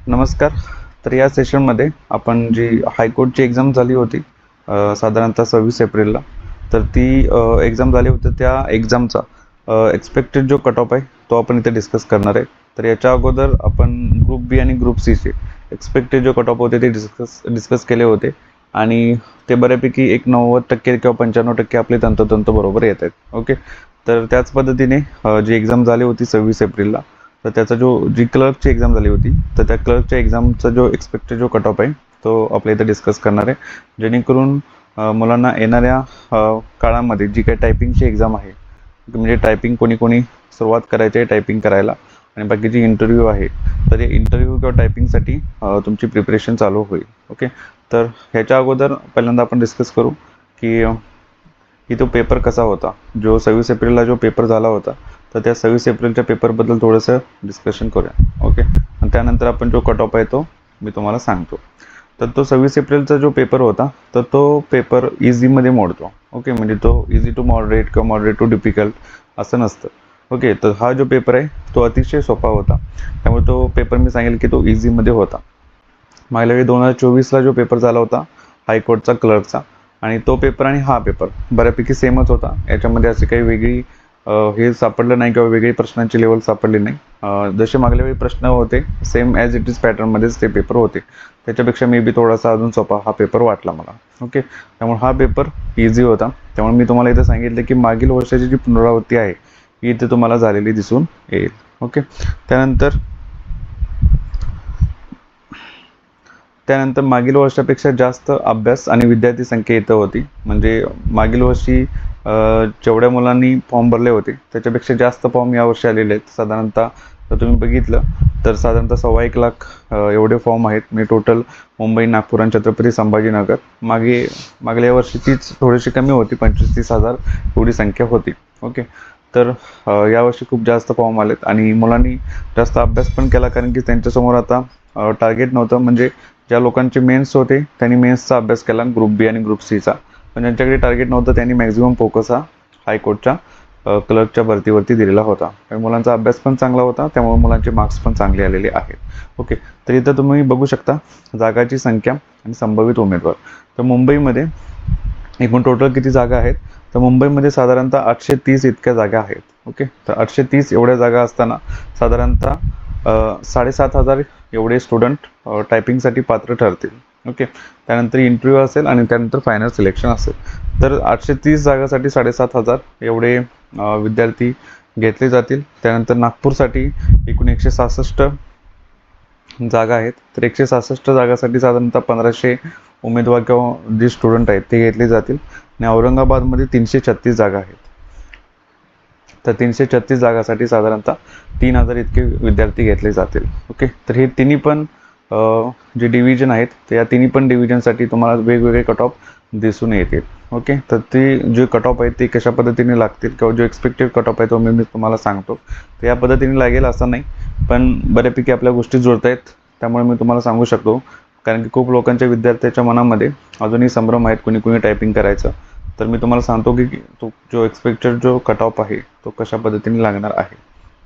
नमस्कार. तर या सेशनमध्ये आपण जी हायकोर्टची एक्झाम झाली होती साधारणतः 26 एप्रिलला, तर ती एक्झाम झाली होती. त्या एक्झामचा एक्सपेक्टेड जो कट ऑफ आहे तो आपण इथे डिस्कस करणार आहे. तर याच्या अगोदर आपण ग्रुप बी आणि ग्रुप सीचे एक्सपेक्टेड जो कट ऑफ होते ते डिस्कस केले होते आणि ते बऱ्यापैकी एक 90% किंवा 95% आपले तंतोतंत बरोबर येत आहेत. ओके, तर त्याच पद्धतीने जी एक्झाम झाली होती 26 एप्रिलला, तर त्याचा जी क्लर्कची एक्झाम झाली होती, तर त्या क्लर्कच्या एक्झामचा जो एक्सपेक्टेड जो कट ऑफ आहे तो आपल्या इथं डिस्कस करणार आहे, जेणेकरून मुलांना येणाऱ्या काळामध्ये जी काही टायपिंगची एक्झाम आहे, म्हणजे टायपिंग कोणी कोणी सुरुवात करायची आहे टायपिंग करायला आणि बाकीची इंटरव्ह्यू आहे, तर इंटरव्ह्यू किंवा टायपिंगसाठी तुमची प्रिपरेशन चालू होईल. ओके, तर ह्याच्या अगोदर पहिल्यांदा आपण डिस्कस करू की तो पेपर कसा होता. जो 26 एप्रिलला जो पेपर झाला होता, तर त्या 26 एप्रिलच्या पेपरबद्दल थोडंसं डिस्कशन करूया. ओके, आणि त्यानंतर आपण जो कट ऑफ आहे तो मी तुम्हाला सांगतो. तर तो 26 एप्रिलचा जो पेपर होता, तर तो पेपर इझीमध्ये मोडतो. ओके, म्हणजे तो इझी टू मॉडरेट किंवा मॉडरेट टू डिफिकल्ट असं नसतं. ओके, तर हा जो पेपर आहे तो अतिशय सोपा होता, त्यामुळे तो पेपर मी सांगेल की तो इझीमध्ये होता. मागल्या वेळी 2024ला जो पेपर झाला होता हायकोर्टचा क्लर्कचा, आणि तो पेपर आणि हा पेपर बऱ्यापैकी सेमच होता. याच्यामध्ये असे काही वेगळी हे सापडलं नाही किंवा वेगळी प्रश्नांची लेवल सापडली नाही. जसे मागल्या वेळी प्रश्न होते सेम ॲज इट इज पॅटर्नमध्येच ते पेपर होते. त्याच्यापेक्षा मे बी थोडासा अजून सोपा हा पेपर वाटला मला. ओके, त्यामुळे हा पेपर इझी होता. त्यामुळे मी तुम्हाला इथं सांगितलं की मागील वर्षाची जी पुनरावृत्ती आहे ही इथे तुम्हाला झालेली दिसून येईल. ओके, त्यानंतर मागील वर्षापेक्षा जास्त अभ्यास आणि विद्यार्थी संख्या इथं होती. म्हणजे मागील वर्षी जेवढ्या मुलांनी फॉर्म भरले होते त्याच्यापेक्षा जास्त फॉर्म यावर्षी आलेले आहेत. साधारणतः जर तुम्ही बघितलं तर साधारणतः 1.25 लाख एवढे फॉर्म आहेत. म्हणजे टोटल मुंबई, नागपूर आणि छत्रपती संभाजीनगर. मागल्या वर्षीचीच थोडीशी कमी होती, 25-30 हजार एवढी संख्या होती. ओके, तर यावर्षी खूप जास्त फॉर्म आलेत आणि मुलांनी जास्त अभ्यास पण केला, कारण की त्यांच्यासमोर आता टार्गेट नव्हतं. म्हणजे ज्या लोकांचे मेन्स होते त्यांनी मेन्सचा अभ्यास केला ग्रुप बी आणि ग्रुप सीचा, पण ज्यांच्याकडे टार्गेट नव्हतं त्यांनी मॅक्झिमम फोकस हा हायकोर्टच्या क्लर्कच्या भरतीवरती दिलेला होता. आणि मुलांचा अभ्यास पण चांगला होता, त्यामुळे मुलांचे मार्क्स पण चांगले आलेले आहेत. ओके, तर इथं तुम्ही बघू शकता जागाची संख्या आणि संभावित उमेदवार. तर मुंबईमध्ये एकूण टोटल किती जागा आहेत, तर मुंबईमध्ये साधारणतः 830 इतक्या जागा आहेत. ओके, तर 830 एवढ्या जागा असताना साधारणतः 7,500 एवढे स्टुडंट टायपिंगसाठी पात्र ठरतील. ओके, त्यानंतर इंटरव्ह्यू असेल आणि त्यानंतर फायनल सिलेक्शन असेल. तर 830 जागासाठी 7,500 एवढे विद्यार्थी घेतले जातील. त्यानंतर नागपूरसाठी एकूण 166 जागा आहेत. तर 166 जागासाठी साधारणतः 1500 उमेदवार किंवा जे स्टुडंट आहेत ते घेतले जातील. आणि औरंगाबादमध्ये 336 जागा आहेत. तर 336 जागासाठी साधारणतः 3,000 इतके विद्यार्थी घेतले जातील. ओके, तर हे तिन्ही पण जे डिव्हिजन आहेत तर या तिन्ही पण डिव्हिजनसाठी तुम्हाला वेगवेगळे कट ऑफ दिसून येतील. ओके, तर ते जे कट ऑफ आहेत ते कशा पद्धतीने लागतील किंवा जो एक्सपेक्टेड कट ऑफ आहे तो मी तुम्हाला सांगतो. तर या पद्धतीने लागेल असं नाही, पण बऱ्यापैकी आपल्या गोष्टी जुळत आहेत, त्यामुळे मी तुम्हाला सांगू शकतो. कारण की खूप लोकांच्या विद्यार्थ्याच्या मनामध्ये अजूनही संभ्रम आहेत कुणी कुणी टायपिंग करायचं. तर मी तुम्हाला सांगतो की तो जो एक्सपेक्टेड जो कट ऑफ आहे तो कशा पद्धतीने लागणार आहे.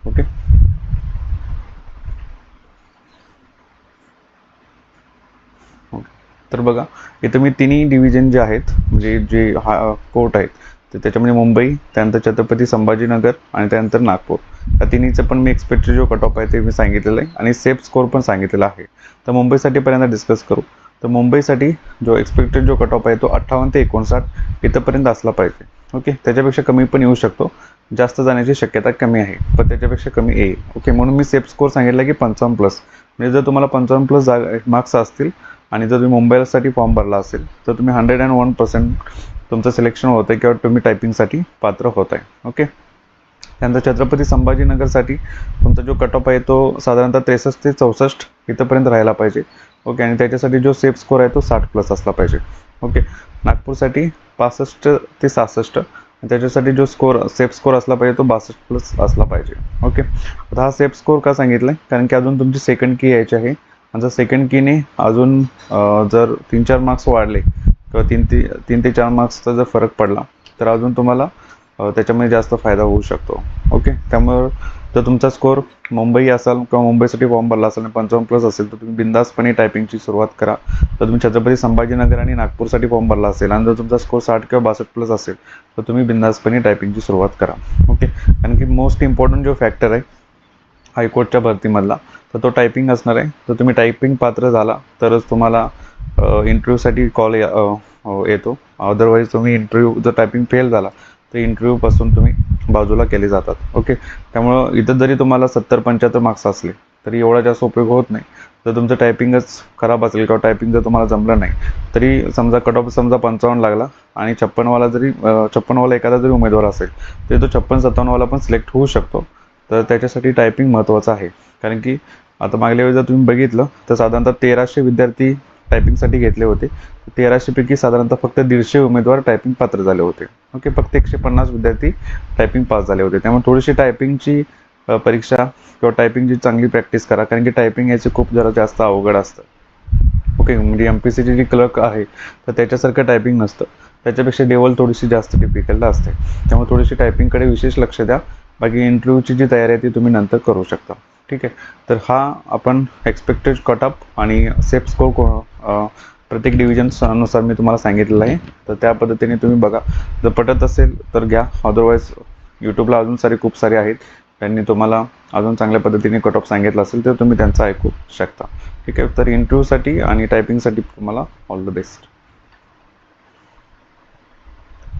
ओके, तर बघा इथं मी तिन्ही डिव्हिजन जे आहेत, म्हणजे जे कोर्ट आहेत, तर त्याच्यामध्ये मुंबई, त्यानंतर छत्रपती संभाजीनगर आणि त्यानंतर नागपूर, या तिन्हीचं पण मी एक्सपेक्टेड जो कट ऑफ आहे ते मी सांगितलेलं आहे आणि सेफ स्कोर पण सांगितलेला आहे. तर मुंबईसाठी पहिल्यांदा डिस्कस करू. तर मुंबईसाठी जो एक्सपेक्टेड जो कट ऑफ आहे तो 58 ते 59 इथंपर्यंत असला पाहिजे. ओके, त्याच्यापेक्षा कमी पण येऊ शकतो, जास्त जाण्याची शक्यता कमी आहे, पण त्याच्यापेक्षा कमी येईल. ओके, म्हणून मी सेफ स्कोर सांगितला की 55+. म्हणजे जर तुम्हाला 55+ मार्क्स असतील आणि जर तुम्ही मुंबईसाठी फॉर्म भरला असेल तर तुम्ही 101% तुमचं सिलेक्शन होतं आहे किंवा तुम्ही टायपिंगसाठी पात्र होत आहे. ओके, त्यानंतर छत्रपती संभाजीनगरसाठी तुमचा जो कट ऑफ आहे तो साधारणतः 63 ते 64 इथंपर्यंत राहायला पाहिजे. ओके, आणि त्याच्यासाठी जो सेफ स्कोर आहे तो 60+ असला पाहिजे. ओके, नागपूरसाठी 65 ते 66, त्याच्यासाठी जो सेफ स्कोर असला पाहिजे तो 62+ असला पाहिजे. ओके, आता हा सेफ स्कोर का सांगितला आहे, कारण की अजून तुमची सेकंड की यायची आहे. आणि जर सेकंड कीने अजून जर 3-4 मार्क्स वाढले किंवा 3 ते 4 मार्क्सचा जर फरक पडला तर अजून तुम्हाला त्याच्यामध्ये जास्त फायदा होऊ शकतो. ओके, त्यामुळे तर तुमचा स्कोर मुंबई असाल किंवा मुंबईसाठी फॉर्म भरला असेल आणि 55+ असेल तर तुम्ही बिंदासपणे टायपिंगची सुरुवात करा. तर तुम्ही छत्रपती संभाजीनगर आणि नागपूरसाठी फॉर्म भरला असेल आणि जर तुमचा स्कोर 60 किंवा 62+ असेल तर तुम्ही बिंदासपणे टायपिंगची सुरुवात करा. ओके, कारण की मोस्ट इम्पॉर्टंट जो फॅक्टर आहे हायकोर्टच्या भरतीमधला तर तो टायपिंग असणार आहे. तर तुम्ही टायपिंग पात्र झाला तरच तुम्हाला इंटरव्ह्यूसाठी कॉल येतो. अदरवाईज तुम्ही इंटरव्ह्यू जर टायपिंग फेल झाला तर इंटरव्ह्यूपासून तुम्ही बाजूला केले जातात. ओके, त्यामुळं इथं जरी तुम्हाला 70-75 मार्क्स असले तरी एवढा जास्त उपयोग होत नाही. जर तुमचं टायपिंगच खराब असेल किंवा टायपिंग जर तुम्हाला जमलं नाही तरी समजा कट ऑफ समजा 55 लागला आणि 56वाला जरी 56वाला एखादा जरी उमेदवार असेल तरी तो 56-57वाला पण सिलेक्ट होऊ शकतो. तर त्याच्यासाठी टायपिंग महत्त्वाचं आहे. कारण की आता मागल्या वेळी जर तुम्ही बघितलं तर साधारणतः 1300 विद्यार्थी टायपिंगसाठी घेतले होते. 1300 पैकी साधारणतः फक्त 150 उमेदवार टायपिंग पात्र झाले होते. ओके, फक्त 150 विद्यार्थी टायपिंग पास झाले होते. त्यामुळे थोडीशी टायपिंगची परीक्षा किंवा टायपिंगची चांगली प्रॅक्टिस करा. कारण की टायपिंग याचे खूप जरा जास्त अवघड असतं. ओके, म्हणजे MPSCची जी क्लर्क आहे तर त्याच्यासारखं टायपिंग नसतं. त्याच्यापेक्षा लेवल थोडीशी जास्त डिफिकल्ट असते. त्यामुळे थोडीशी टायपिंगकडे विशेष लक्ष द्या. बाकी इंटरव्ह्यूची जी तयारी आहे ती तुम्ही नंतर करू शकता. ठीक आहे, तर हा आपण एक्सपेक्टेड कटअप आणि सेफ स्कोर प्रत्येक डिव्हिजन्सनुसार मी तुम्हाला सांगितलेलं आहे. तर त्या पद्धतीने तुम्ही बघा. जर पटत असेल तर घ्या, अदरवाईज यूट्यूबला अजून खूप सारे आहेत त्यांनी तुम्हाला अजून चांगल्या पद्धतीने कट ऑफ सांगितलं असेल तर तुम्ही त्यांचं ऐकू शकता. ठीक आहे, तर इंटरव्ह्यूसाठी आणि टायपिंगसाठी तुम्हाला ऑल द बेस्ट.